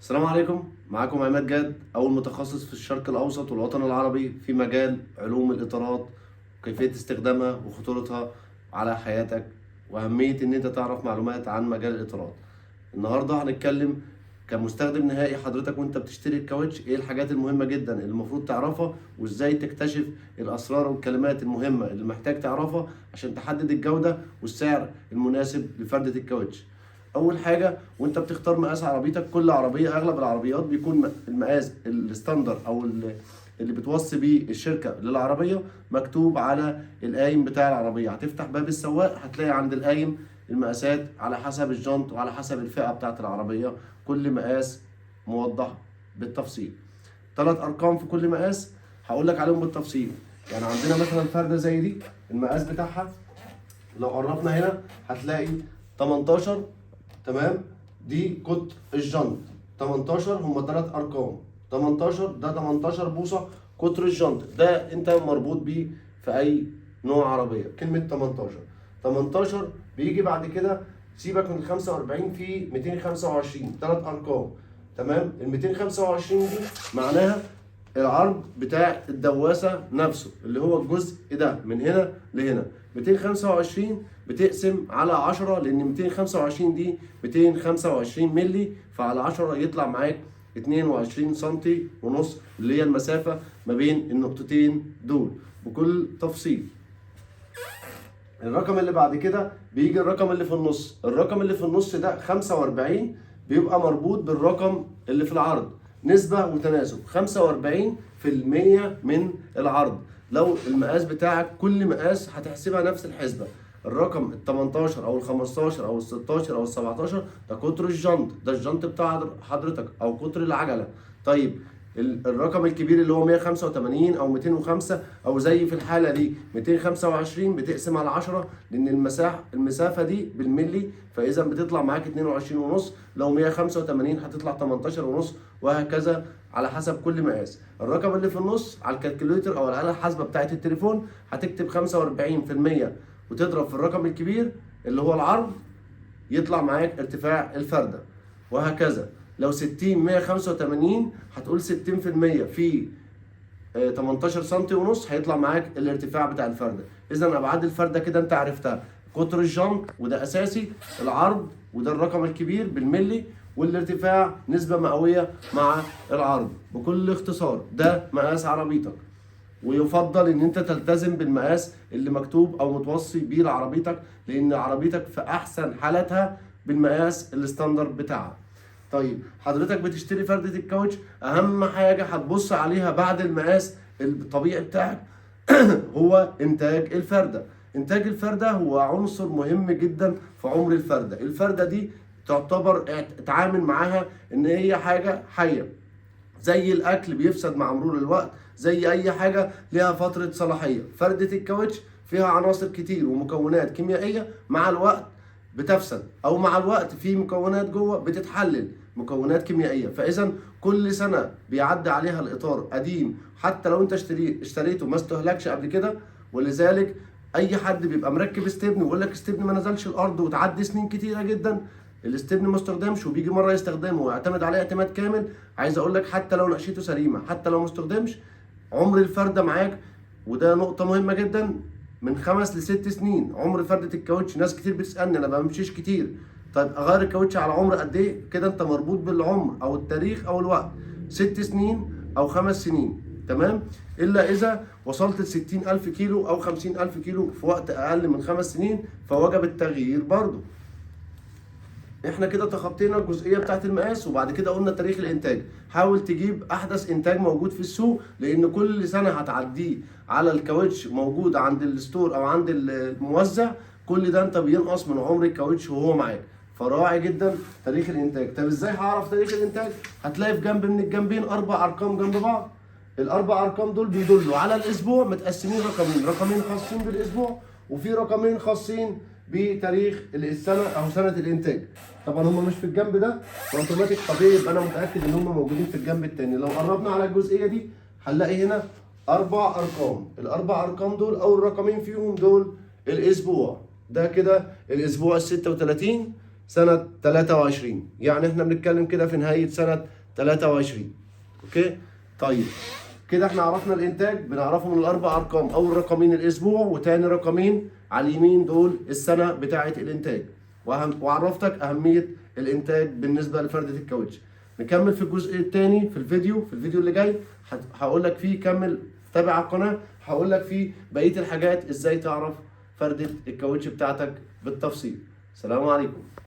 السلام عليكم، معاكم عماد جاد، أول متخصص في الشرق الأوسط والوطن العربي في مجال علوم الإطارات وكيفية استخدامها وخطورتها على حياتك وأهمية إن أنت تعرف معلومات عن مجال الإطارات. النهاردة هنتكلم كمستخدم نهائي حضرتك وأنت بتشتري الكاوتش إيه الحاجات المهمة جدا اللي المفروض تعرفها وإزاي تكتشف الأسرار والكلمات المهمة اللي محتاج تعرفها عشان تحدد الجودة والسعر المناسب لفردة الكاوتش. اول حاجه وانت بتختار مقاس عربيتك، كل عربيه اغلب العربيات بيكون المقاس الستاندر او اللي بتوصي بيه الشركه للعربيه مكتوب على القايم بتاع العربيه. هتفتح باب السواق هتلاقي عند القايم المقاسات على حسب الجنط وعلى حسب الفئه بتاعه العربيه، كل مقاس موضح بالتفصيل. 3 ارقام في كل مقاس هقول لك عليهم بالتفصيل. يعني عندنا مثلا فرده زي دي المقاس بتاعها لو قربنا هنا هتلاقي 18. تمام، دي قطر الجنط 18 هم 3 ارقام. 18 ده 18 بوصه قطر الجنط، ده انت مربوط بيه في اي نوع عربيه. كلمه 18 بيجي بعد كده، سيبك من 45 في 225 3 ارقام. تمام، ال 225 دي معناها العرض بتاع الدواسه نفسه اللي هو الجزء ده من هنا لهنا. 225 بتقسم على 10 لان 225 دي 225 مللي، فعلى 10 يطلع معاك 22 سنتي ونص اللي هي المسافه ما بين النقطتين دول بكل تفصيل. الرقم اللي بعد كده بيجي الرقم اللي في النص. الرقم اللي في النص ده 45 بيبقى مربوط بالرقم اللي في العرض، نسبة وتناسب 45% من العرض. لو المقاس بتاعك كل مقاس هتحسبها نفس الحسبة. الرقم ال 18 او ال 15 او ال 16 او ال 17 ده قطر الجنط، ده الجنط بتاع حضرتك او قطر العجلة. طيب الرقم الكبير اللي هو 185 او 205 او زي في الحاله دي 225 بتقسم على 10 لان المسافه دي بالملي، فاذا بتطلع معاك 22 ونص. لو 185 هتطلع 18 ونص، وهكذا على حسب كل مقاس. الرقم اللي في النص على الكالكوليتر او الاله الحاسبه بتاعه التليفون هتكتب 45% وتضرب في الرقم الكبير اللي هو العرض، يطلع معاك ارتفاع الفرده، وهكذا. لو 60 185 هتقول 60% في 18 سم ونص هيطلع معاك الارتفاع بتاع الفرده. اذا ابعاد الفرده كده انت عرفتها: قطر الجنط وده اساسي، العرض وده الرقم الكبير بالملي، والارتفاع نسبه مئويه مع العرض. بكل اختصار ده مقاس عربيتك، ويفضل ان انت تلتزم بالمقاس اللي مكتوب او متوصي بيه لعربيتك لان عربيتك في احسن حالاتها بالمقاس الستاندرد بتاعها. طيب حضرتك بتشتري فردة الكاوتش، اهم حاجة هتبص عليها بعد المقاس الطبيعي بتاعك هو انتاج الفردة. انتاج الفردة هو عنصر مهم جدا في عمر الفردة. الفردة دي تعتبر اتعامل معاها ان هي حاجة حية، زي الاكل بيفسد مع مرور الوقت، زي اي حاجة ليها فترة صلاحية. فردة الكاوتش فيها عناصر كتير ومكونات كيميائية مع الوقت بتفسد، او مع الوقت في مكونات جوه بتتحلل مكونات كيميائيه. فاذا كل سنه بيعدي عليها الاطار قديم حتى لو انت اشتريته ما استهلكش قبل كده. ولذلك اي حد بيبقى مركب استبن ويقول لك استبن ما نزلش الارض وتعدي سنين كتيره جدا، الاستبن ما استخدمش وبيجي مره يستخدمه ويعتمد عليه اعتماد كامل، عايز اقول لك حتى لو نقشته سليمه حتى لو ما استخدمش عمر الفرده معاك، وده نقطه مهمه جدا، من 5 ل6 سنين عمر فردة الكاوتش. ناس كتير بتسألني انا ما بمشيش كتير، طيب اغير الكاوتش على عمر قد ايه؟ كده انت مربوط بالعمر او التاريخ او الوقت، 6 سنين او 5 سنين. تمام، الا اذا وصلت ل 60,000 كيلو او 50,000 كيلو في وقت اقل من 5 سنين فوجب التغيير برضو. احنا كده تخطينا الجزئيه بتاعت المقاس، وبعد كده قلنا تاريخ الانتاج. حاول تجيب احدث انتاج موجود في السوق لان كل سنه هتعديه على الكاوتش موجود عند الستور او عند الموزع، كل ده انت بينقص من عمر الكاوتش وهو معاك. فراعي جدا تاريخ الانتاج. طب ازاي هعرف تاريخ الانتاج؟ هتلاقي في جنب من الجنبين 4 ارقام جنب بعض. الاربع ارقام دول بيدلوا على الاسبوع، متقسمين رقمين خاصين بالاسبوع وفي رقمين خاصين بتاريخ السنه او سنه الانتاج. طبعا هم مش في الجنب ده فاوتوماتيك طبيعي يبقى انا متاكد ان هم موجودين في الجنب الثاني. لو قربنا على الجزئيه دي هنلاقي هنا 4 ارقام. الاربع ارقام دول اول رقمين فيهم دول الاسبوع، ده كده الاسبوع ال 36 سنة 23. يعني احنا بنتكلم كده في نهاية سنة 23. اوكي؟ طيب كده احنا عرفنا الانتاج، بنعرفه من الاربع ارقام، اول رقمين الاسبوع وتاني رقمين على اليمين دول السنة بتاعة الانتاج. وعرفتك اهمية الانتاج بالنسبة لفردة الكاوتش. نكمل في الجزء الثاني في الفيديو اللي جاي، هقول لك فيه كمل، تابع على القناة، هقول لك فيه بقية الحاجات ازاي تعرف فردة الكاوتش بتاعتك بالتفصيل. السلام عليكم.